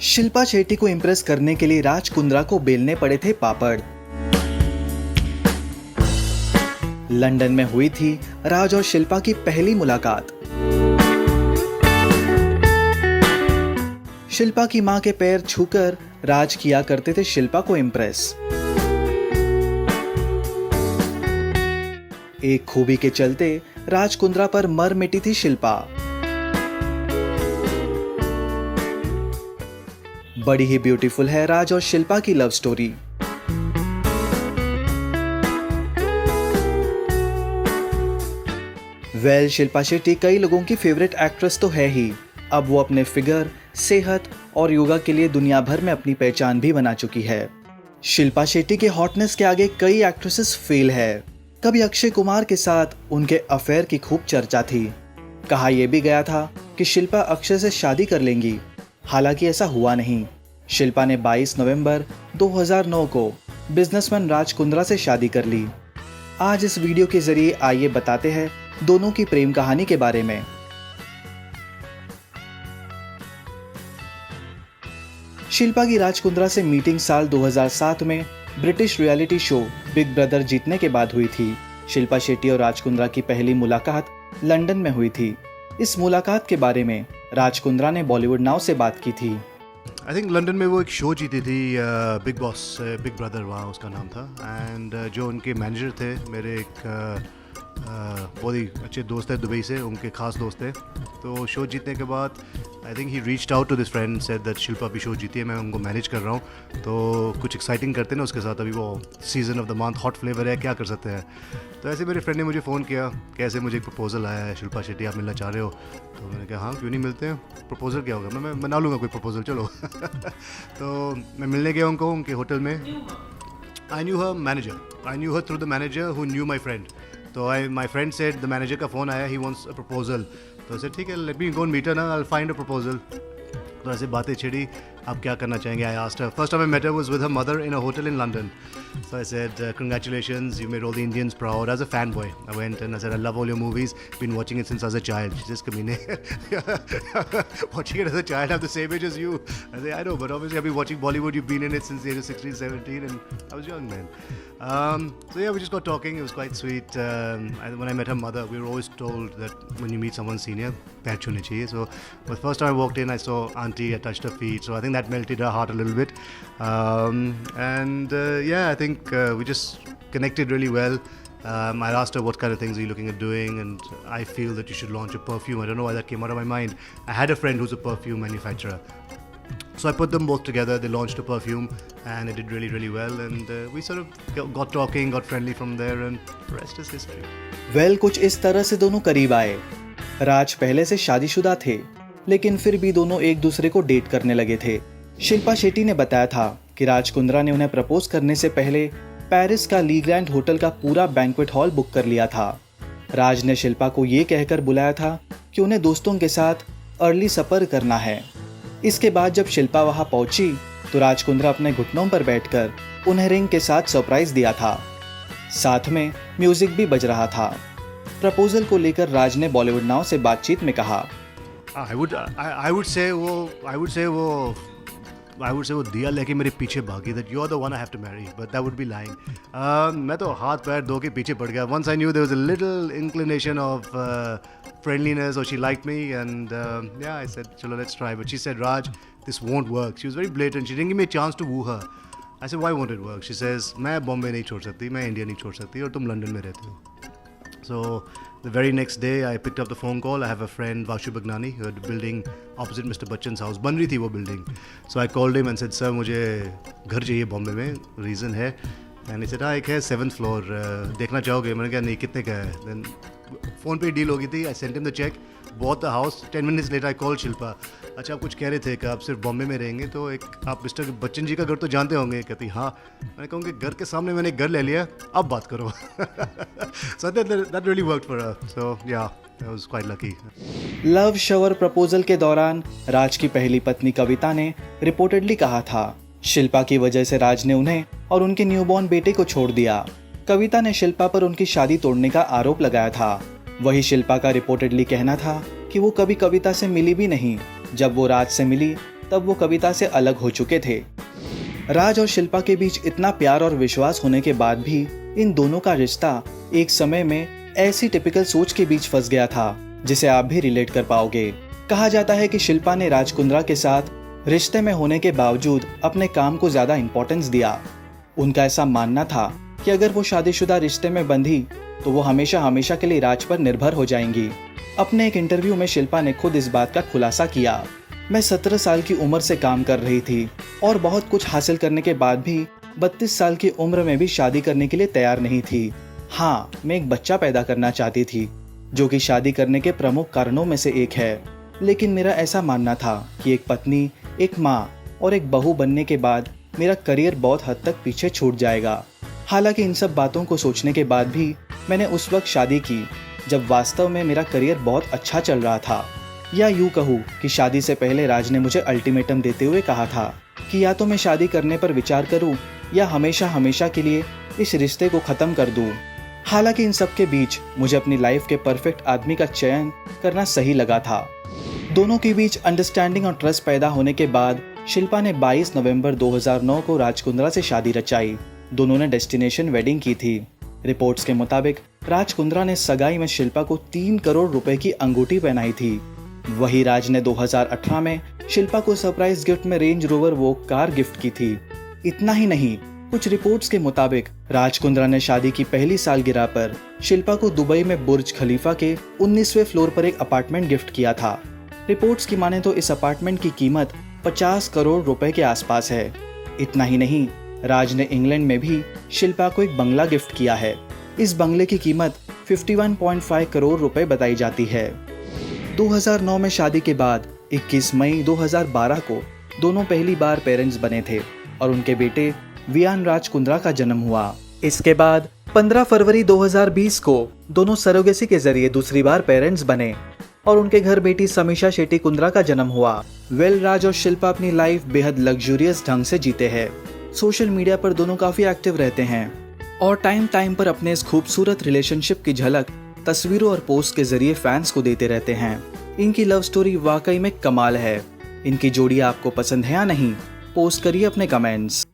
शिल्पा शेट्टी को इम्प्रेस करने के लिए राज कुंद्रा को बेलने पड़े थे पापड़। लंदन में हुई थी राज और शिल्पा की पहली मुलाकात। शिल्पा की मां के पैर छूकर राज किया करते थे शिल्पा को इम्प्रेस। एक खूबी के चलते राज कुंद्रा पर मर मिटी थी शिल्पा। बड़ी ही ब्यूटीफुल है राज और शिल्पा की लव स्टोरी। शिल्पा शेट्टी कई लोगों की फेवरेट एक्ट्रेस तो है ही, अब वो अपने फिगर, सेहत और योगा के लिए दुनिया भर में अपनी पहचान भी बना चुकी है। शिल्पा शेट्टी के हॉटनेस के आगे कई एक्ट्रेसेस फेल है। कभी अक्षय कुमार के साथ उनके अफेयर की खूब चर्चा थी। कहा यह भी गया था कि शिल्पा अक्षय से शादी कर लेंगी, हालांकि ऐसा हुआ नहीं। शिल्पा ने 22 नवंबर 2009 को बिजनेसमैन राज कुंद्रा से शादी कर ली। आज इस वीडियो के जरिए आइए बताते हैं दोनों की प्रेम कहानी के बारे में। शिल्पा की राज कुंद्रा से मीटिंग साल 2007 में British reality show big brother जीतने के बाद हुई थी। शिल्पा शेट्टी और राज कुंद्रा की पहली मुलाकात लंदन में हुई थी। इस मुलाकात के बारे में राज कुंद्रा ने बॉलीवुड नाउ से बात की थी। आई थिंक लंदन में वो एक शो जीती थी, बिग बॉस, बिग ब्रदर वहाँ उसका नाम था। एंड जो उनके मैनेजर थे, मेरे एक बहुत ही अच्छे दोस्त है दुबई से, उनके खास दोस्त थे। तो शो जीतने के बाद I think he reached out to this friend, said that Shilpa भी शो जीती है, मैं उनको मैनेज कर रहा हूँ, तो कुछ एक्साइटिंग करते हैं ना उसके साथ। अभी वो season of the month, hot flavour है, क्या कर सकते हैं। तो ऐसे मेरे फ्रेंड ने मुझे फ़ोन किया, कैसे मुझे एक प्रपोजल आया है, शिल्पा शेट्टी आप मिलना चाह रहे हो। तो मैंने कहा हाँ क्यों नहीं मिलते हैं, प्रपोजल क्या होगा, मैं बना लूँगा कोई प्रपोजल, चलो। तो मैं मिलने गया उनको उनके होटल में। I knew her through the manager who knew my friend. तो my friend said the manager का फ़ोन आया, ही वांट्स अ प्रपोजल। तो ऐसे ठीक है, let me go and meet her ना, I will find a proposal. तो ऐसे बातें छिड़ी, आप क्या करना चाहेंगे। I asked her, first time I met her was with her mother in a hotel in London. So I said, congratulations, you made all the Indians proud. As a fanboy, I went and I said, I love all your movies, been watching it since I was a child. She says, Kamine, watching it as a child, I'm the same age as you. I say, I know, but obviously I've been watching Bollywood, you've been in it since the age of 16, 17, and I was young then. So yeah, we just got talking, it was quite sweet. When I met her mother, we were always told that when you meet someone senior, पैर छूने चाहिए. So the first time I walked in, I saw auntie, I touched her feet, so I think that melted her heart a little bit. Yeah, I think we just connected really well. I asked her what kind of things are you looking at doing, and I feel that you should launch a perfume. I don't know why that came out of my mind. I had a friend who's a perfume manufacturer. So I put them both together, they launched a perfume and it did really, really well, and we sort of got talking, got friendly from there, and the rest is history. कुछ इस तरह से दोनों करीब आए। राज पहले से शादीशुदा थे, लेकिन फिर भी दोनों एक दूसरे को डेट करने लगे थे। शिल्पा शेट्टी ने बताया था कि राज कुंद्रा ने उन्हें प्रपोज करने से पहले पेरिस का ली ग्रैंड होटल का पूरा बैंक्वेट हॉल बुक कर लिया था। राज ने शिल्पा को ये कहकर बुलाया था कि उन्हें दोस्तों के साथ अर्ली सपर करना है। इसके बाद जब शिल्पा वहां पहुंची तो राज कुंद्रा अपने घुटनों पर बैठकर उन्हें रिंग के साथ सरप्राइज दिया था। साथ में म्यूजिक भी बज रहा था। प्रपोजल को लेकर राज ने बॉलीवुड नाउ से बातचीत में कहा, I would say वो दिया लेके मेरे पीछे भागी, that you are the one I have to marry, but that would be lying. मैं तो हाथ पैर धो के पीछे पड़ गया. Once I knew there was a little inclination of friendliness, or she liked me, and yeah, I said, chalo, let's try. But she said, Raj, this won't work. She was very blatant. She didn't give me a chance to woo her. I said, why won't it work? She says, मैं बॉम्बे नहीं छोड़ सकती, मैं India नहीं छोड़ सकती, और तुम लंदन में रहती हो. So the very next day, I picked up the phone call. I have a friend, Vashu Bagnani, who had a building opposite Mr. Bachchan's house. बन रही थी वो building. So I called him and said, sir, मुझे घर चाहिए बॉम्बे में, reason है. And he said, हाँ एक है 7th floor, देखना चाहोगे? मैंने कहा नहीं, कितने का है? Then फ़ोन पे डील हो गई थी. I sent him the check, bought the house. 10 minutes later, I called Shilpa. अच्छा आप कुछ कह रहे थे कि आप सिर्फ बॉम्बे में रहेंगे, तो एक आप मिस्टर बच्चन जी का घर तो जानते होंगे? कहती हाँ. मैंने कहा उनके घर के सामने मैंने एक घर ले लिया, अब बात करो. So that really worked for her. So yeah, I was quite lucky. Love shower proposal के दौरान राज की पहली पत्नी कविता ने रिपोर्टेडली कहा था शिल्पा की वजह से राज ने उन्हें और उनके न्यूबॉर्न बेटे को छोड़ दिया। कविता ने शिल्पा पर उनकी शादी तोड़ने का आरोप लगाया था। वही शिल्पा का रिपोर्टेडली कहना था कि वो कभी कविता से मिली भी नहीं। जब वो राज से मिली तब वो कविता से अलग हो चुके थे। राज और शिल्पा के बीच इतना प्यार और विश्वास होने के बाद भी इन दोनों का रिश्ता एक समय में ऐसी टिपिकल सोच के बीच फंस गया था जिसे आप भी रिलेट कर पाओगे। कहा जाता है कि शिल्पा ने राज कुंद्रा के साथ रिश्ते में होने के बावजूद अपने काम को ज्यादा इंपॉर्टेंस दिया। उनका ऐसा मानना था कि अगर वो शादीशुदा रिश्ते में बंधी तो वो हमेशा हमेशा के लिए राज पर निर्भर हो जाएंगी। अपने एक इंटरव्यू में शिल्पा ने खुद इस बात का खुलासा किया। मैं 17 साल की उम्र से काम कर रही थी और बहुत कुछ हासिल करने के बाद भी 32 साल की उम्र में भी शादी करने के लिए तैयार नहीं थी। हाँ, मैं एक बच्चा पैदा करना चाहती थी, जो कि शादी करने के प्रमुख कारणों में से एक है। लेकिन मेरा ऐसा मानना था कि एक पत्नी, एक माँ और एक बहू बनने के बाद मेरा करियर बहुत हद तक पीछे छूट जाएगा। हालांकि इन सब बातों को सोचने के बाद भी मैंने उस वक्त शादी की जब वास्तव में मेरा करियर बहुत अच्छा चल रहा था। या यूँ कहूँ कि शादी से पहले राज ने मुझे अल्टीमेटम देते हुए कहा था कि या तो मैं शादी करने पर विचार करूँ या हमेशा हमेशा के लिए इस रिश्ते को ख़त्म कर दूँ। हालांकि इन सब के बीच मुझे अपनी लाइफ के परफेक्ट आदमी का चयन करना सही लगा था। दोनों के बीच अंडरस्टैंडिंग और ट्रस्ट पैदा होने के बाद शिल्पा ने 22 नवंबर 2009 को राज कुंद्रा से शादी रचाई। दोनों ने डेस्टिनेशन वेडिंग की थी। रिपोर्ट्स के मुताबिक राज कुंद्रा ने सगाई में शिल्पा को 3 करोड़ रुपए की अंगूठी पहनाई थी। वही राज ने 2018 में शिल्पा को सरप्राइज गिफ्ट में रेंज रोवर वोक कार गिफ्ट की थी। इतना ही नहीं, कुछ रिपोर्ट्स के मुताबिक राज कुंद्रा ने शादी की पहली सालगिरह पर शिल्पा को दुबई में बुर्ज खलीफा के 19वें फ्लोर पर एक अपार्टमेंट गिफ्ट किया था। रिपोर्ट्स की माने तो इस अपार्टमेंट की कीमत 50 करोड़ रुपए के आसपास है। इतना ही नहीं, राज ने इंग्लैंड में भी शिल्पा को एक बंगला गिफ्ट किया है। इस बंगले की कीमत 51.5 करोड़ रुपए बताई जाती है। 2009 में शादी के बाद 21 मई 2012 को दोनों पहली बार पेरेंट्स बने थे और उनके बेटे वियान राज कुंद्रा का जन्म हुआ। इसके बाद 15 फरवरी 2020 को दोनों सरोगेसी के जरिए दूसरी बार पेरेंट्स बने और उनके घर बेटी समीक्षा शेट्टी कुंद्रा का जन्म हुआ। राज और शिल्पा अपनी लाइफ बेहद लग्जूरियस ढंग से जीते हैं। सोशल मीडिया पर दोनों काफी एक्टिव रहते हैं और टाइम टाइम पर अपने इस खूबसूरत रिलेशनशिप की झलक तस्वीरों और पोस्ट के जरिए फैंस को देते रहते हैं। इनकी लव स्टोरी वाकई में कमाल है। इनकी जोड़ी आपको पसंद है या नहीं? पोस्ट करिए अपने कमेंट्स।